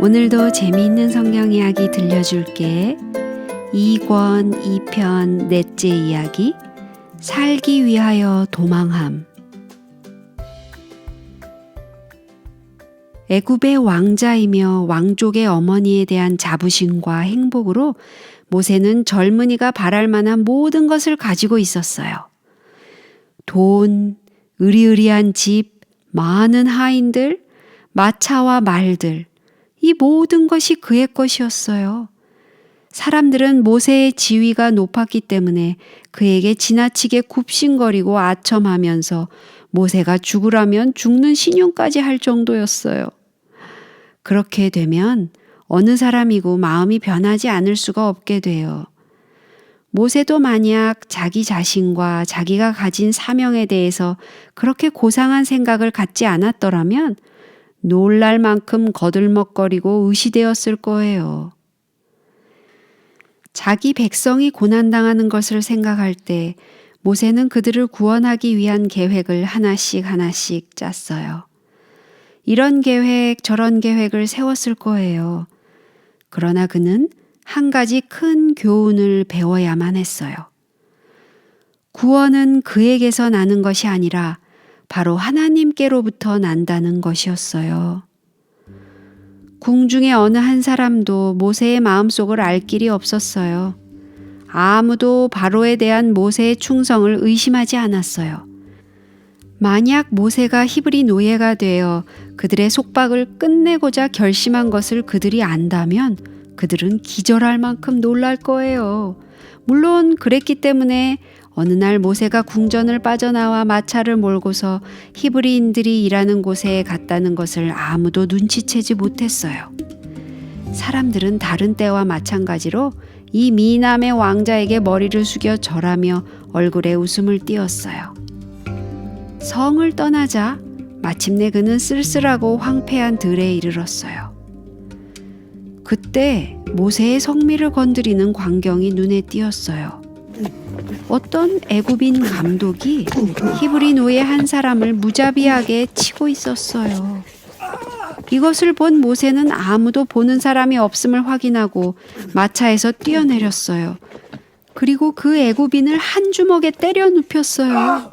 오늘도 재미있는 성경 이야기 들려줄게. 2권 2편 넷째 이야기, 살기 위하여 도망함. 애굽의 왕자이며 왕족의 어머니에 대한 자부심과 행복으로 모세는 젊은이가 바랄 만한 모든 것을 가지고 있었어요. 돈, 으리으리한 집, 많은 하인들, 마차와 말들, 이 모든 것이 그의 것이었어요. 사람들은 모세의 지위가 높았기 때문에 그에게 지나치게 굽신거리고 아첨하면서 모세가 죽으라면 죽는 신용까지 할 정도였어요. 그렇게 되면 어느 사람이고 마음이 변하지 않을 수가 없게 돼요. 모세도 만약 자기 자신과 자기가 가진 사명에 대해서 그렇게 고상한 생각을 갖지 않았더라면 놀랄 만큼 거들먹거리고 의시되었을 거예요. 자기 백성이 고난당하는 것을 생각할 때 모세는 그들을 구원하기 위한 계획을 하나씩 짰어요. 이런 계획, 저런 계획을 세웠을 거예요. 그러나 그는 한 가지 큰 교훈을 배워야만 했어요. 구원은 그에게서 나는 것이 아니라 바로 하나님께로부터 난다는 것이었어요. 궁중의 어느 한 사람도 모세의 마음속을 알 길이 없었어요. 아무도 바로에 대한 모세의 충성을 의심하지 않았어요. 만약 모세가 히브리 노예가 되어 그들의 속박을 끝내고자 결심한 것을 그들이 안다면 그들은 기절할 만큼 놀랄 거예요. 물론 그랬기 때문에 어느 날 모세가 궁전을 빠져나와 마차를 몰고서 히브리인들이 일하는 곳에 갔다는 것을 아무도 눈치채지 못했어요. 사람들은 다른 때와 마찬가지로 이 미남의 왕자에게 머리를 숙여 절하며 얼굴에 웃음을 띄었어요. 성을 떠나자 마침내 그는 쓸쓸하고 황폐한 들에 이르렀어요. 그때 모세의 성미를 건드리는 광경이 눈에 띄었어요. 어떤 애굽인 감독이 히브리 노예 한 사람을 무자비하게 치고 있었어요. 이것을 본 모세는 아무도 보는 사람이 없음을 확인하고 마차에서 뛰어내렸어요. 그리고 그 애굽인을 한 주먹에 때려 눕혔어요.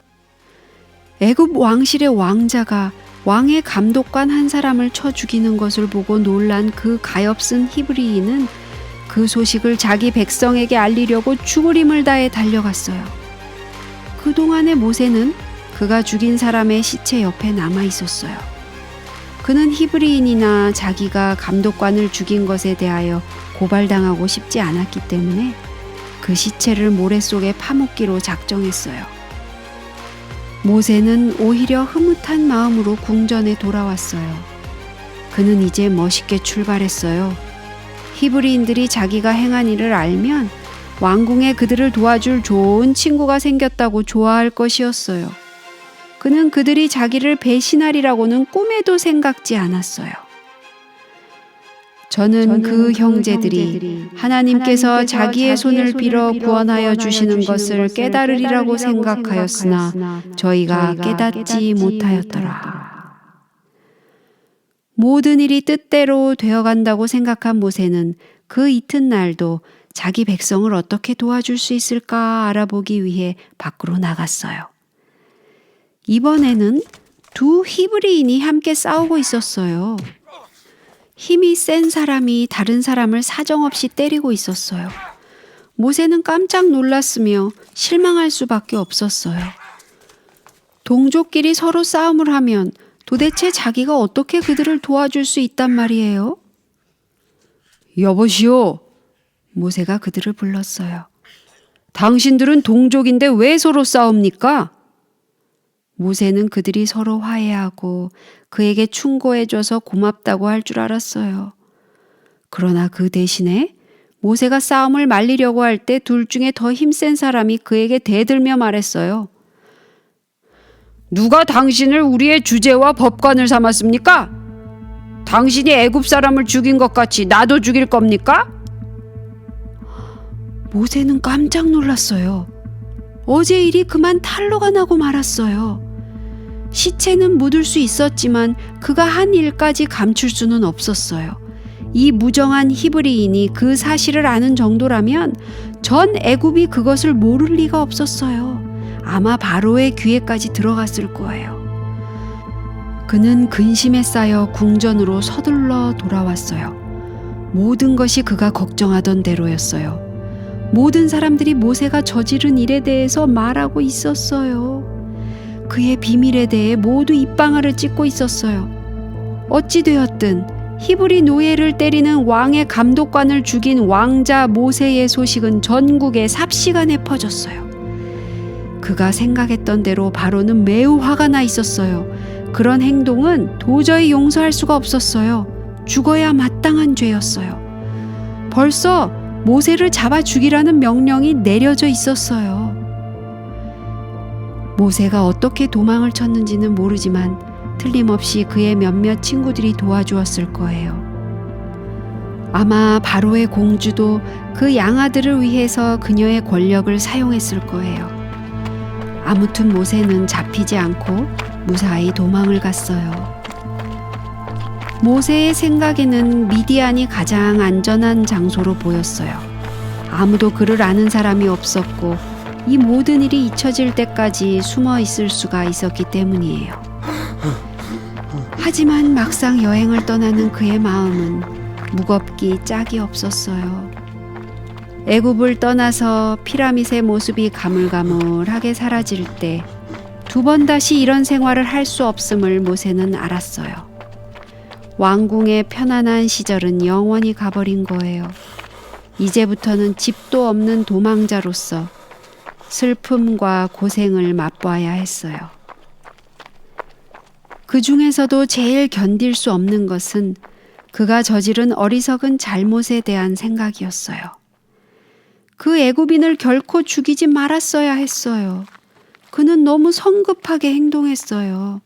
애굽 왕실의 왕자가 왕의 감독관 한 사람을 쳐 죽이는 것을 보고 놀란 그 가엾은 히브리인은 그 소식을 자기 백성에게 알리려고 죽을 힘을 다해 달려갔어요. 그동안의 모세는 그가 죽인 사람의 시체 옆에 남아 있었어요. 그는 히브리인이나 자기가 감독관을 죽인 것에 대하여 고발당하고 싶지 않았기 때문에 그 시체를 모래 속에 파묻기로 작정했어요. 모세는 오히려 흐뭇한 마음으로 궁전에 돌아왔어요. 그는 이제 멋있게 출발했어요. 히브리인들이 자기가 행한 일을 알면 왕궁에 그들을 도와줄 좋은 친구가 생겼다고 좋아할 것이었어요. 그는 그들이 자기를 배신하리라고는 꿈에도 생각지 않았어요. 저는 그 형제들이 하나님께서 자기의 손을 빌어 구원하여 주시는 것을 깨달으리라고 생각하였으나 저희가 깨닫지 못하였더라. 모든 일이 뜻대로 되어간다고 생각한 모세는 그 이튿날도 자기 백성을 어떻게 도와줄 수 있을까 알아보기 위해 밖으로 나갔어요. 이번에는 두 히브리인이 함께 싸우고 있었어요. 힘이 센 사람이 다른 사람을 사정없이 때리고 있었어요. 모세는 깜짝 놀랐으며 실망할 수밖에 없었어요. 동족끼리 서로 싸움을 하면 도대체 자기가 어떻게 그들을 도와줄 수 있단 말이에요? 여보시오, 모세가 그들을 불렀어요. 당신들은 동족인데 왜 서로 싸웁니까? 모세는 그들이 서로 화해하고 그에게 충고해줘서 고맙다고 할 줄 알았어요. 그러나 그 대신에 모세가 싸움을 말리려고 할 때 둘 중에 더 힘센 사람이 그에게 대들며 말했어요. 누가 당신을 우리의 주제와 법관을 삼았습니까? 당신이 애굽 사람을 죽인 것 같이 나도 죽일 겁니까? 모세는 깜짝 놀랐어요. 어제 일이 그만 탄로가 나고 말았어요. 시체는 묻을 수 있었지만 그가 한 일까지 감출 수는 없었어요. 이 무정한 히브리인이 그 사실을 아는 정도라면 전 애굽이 그것을 모를 리가 없었어요. 아마 바로의 귀에까지 들어갔을 거예요. 그는 근심에 쌓여 궁전으로 서둘러 돌아왔어요. 모든 것이 그가 걱정하던 대로였어요. 모든 사람들이 모세가 저지른 일에 대해서 말하고 있었어요. 그의 비밀에 대해 모두 입방아를 찢고 있었어요. 어찌되었든 히브리 노예를 때리는 왕의 감독관을 죽인 왕자 모세의 소식은 전국에 삽시간에 퍼졌어요. 그가 생각했던 대로 바로는 매우 화가 나 있었어요. 그런 행동은 도저히 용서할 수가 없었어요. 죽어야 마땅한 죄였어요. 벌써 모세를 잡아 죽이라는 명령이 내려져 있었어요. 모세가 어떻게 도망을 쳤는지는 모르지만 틀림없이 그의 몇몇 친구들이 도와주었을 거예요. 아마 바로의 공주도 그 양아들을 위해서 그녀의 권력을 사용했을 거예요. 아무튼 모세는 잡히지 않고 무사히 도망을 갔어요. 모세의 생각에는 미디안이 가장 안전한 장소로 보였어요. 아무도 그를 아는 사람이 없었고 이 모든 일이 잊혀질 때까지 숨어 있을 수가 있었기 때문이에요. 하지만 막상 여행을 떠나는 그의 마음은 무겁기 짝이 없었어요. 애굽을 떠나서 피라밋의 모습이 가물가물하게 사라질 때 두 번 다시 이런 생활을 할 수 없음을 모세는 알았어요. 왕궁의 편안한 시절은 영원히 가버린 거예요. 이제부터는 집도 없는 도망자로서 슬픔과 고생을 맛보아야 했어요. 그 중에서도 제일 견딜 수 없는 것은 그가 저지른 어리석은 잘못에 대한 생각이었어요. 그 애굽인을 결코 죽이지 말았어야 했어요. 그는 너무 성급하게 행동했어요.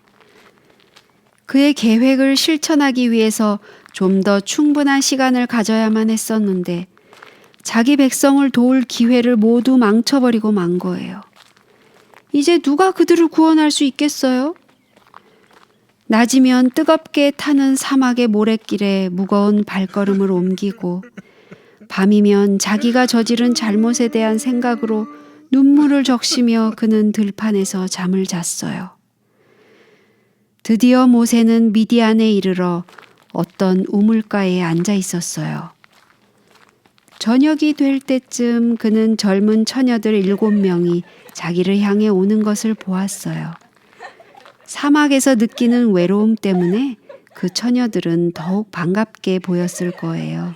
그의 계획을 실천하기 위해서 좀 더 충분한 시간을 가져야만 했었는데 자기 백성을 도울 기회를 모두 망쳐버리고 만 거예요. 이제 누가 그들을 구원할 수 있겠어요? 낮이면 뜨겁게 타는 사막의 모래길에 무거운 발걸음을 옮기고 밤이면 자기가 저지른 잘못에 대한 생각으로 눈물을 적시며 그는 들판에서 잠을 잤어요. 드디어 모세는 미디안에 이르러 어떤 우물가에 앉아 있었어요. 저녁이 될 때쯤 그는 젊은 처녀들 7명이 자기를 향해 오는 것을 보았어요. 사막에서 느끼는 외로움 때문에 그 처녀들은 더욱 반갑게 보였을 거예요.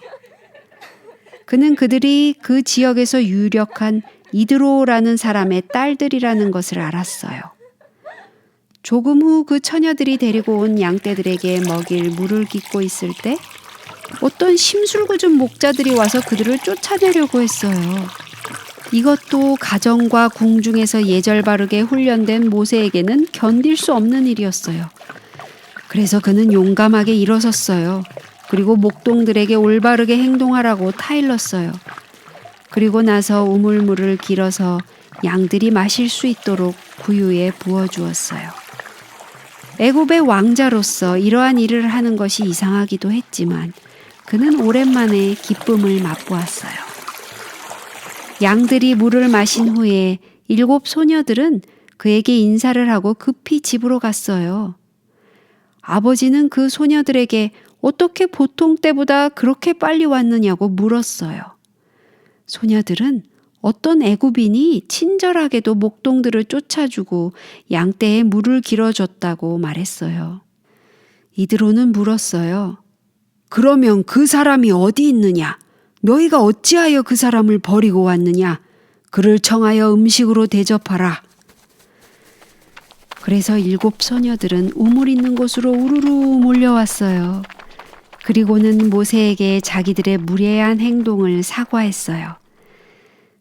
그는 그들이 그 지역에서 유력한 이드로라는 사람의 딸들이라는 것을 알았어요. 조금 후 그 처녀들이 데리고 온 양떼들에게 먹일 물을 깃고 있을 때 어떤 심술궂은 목자들이 와서 그들을 쫓아내려고 했어요. 이것도 가정과 궁중에서 예절 바르게 훈련된 모세에게는 견딜 수 없는 일이었어요. 그래서 그는 용감하게 일어섰어요. 그리고 목동들에게 올바르게 행동하라고 타일렀어요. 그리고 나서 우물물을 길어서 양들이 마실 수 있도록 구유에 부어주었어요. 애굽의 왕자로서 이러한 일을 하는 것이 이상하기도 했지만 그는 오랜만에 기쁨을 맛보았어요. 양들이 물을 마신 후에 7 소녀들은 그에게 인사를 하고 급히 집으로 갔어요. 아버지는 그 소녀들에게 어떻게 보통 때보다 그렇게 빨리 왔느냐고 물었어요. 소녀들은 어떤 애굽인이 친절하게도 목동들을 쫓아주고 양떼에 물을 길어줬다고 말했어요. 이드로는 물었어요. 그러면 그 사람이 어디 있느냐? 너희가 어찌하여 그 사람을 버리고 왔느냐? 그를 청하여 음식으로 대접하라. 그래서 7 소녀들은 우물 있는 곳으로 우르르 몰려왔어요. 그리고는 모세에게 자기들의 무례한 행동을 사과했어요.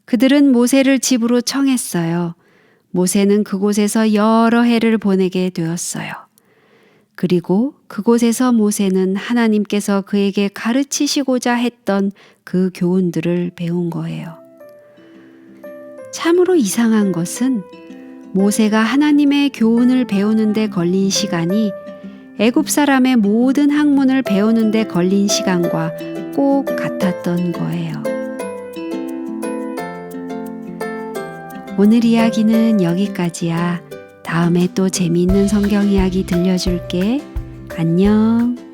그들은 모세를 집으로 청했어요. 모세는 그곳에서 여러 해를 보내게 되었어요. 그리고 그곳에서 모세는 하나님께서 그에게 가르치시고자 했던 그 교훈들을 배운 거예요. 참으로 이상한 것은 모세가 하나님의 교훈을 배우는 데 걸린 시간이 애굽 사람의 모든 학문을 배우는 데 걸린 시간과 꼭 같았던 거예요. 오늘 이야기는 여기까지야. 다음에 또 재미있는 성경 이야기 들려줄게. 안녕.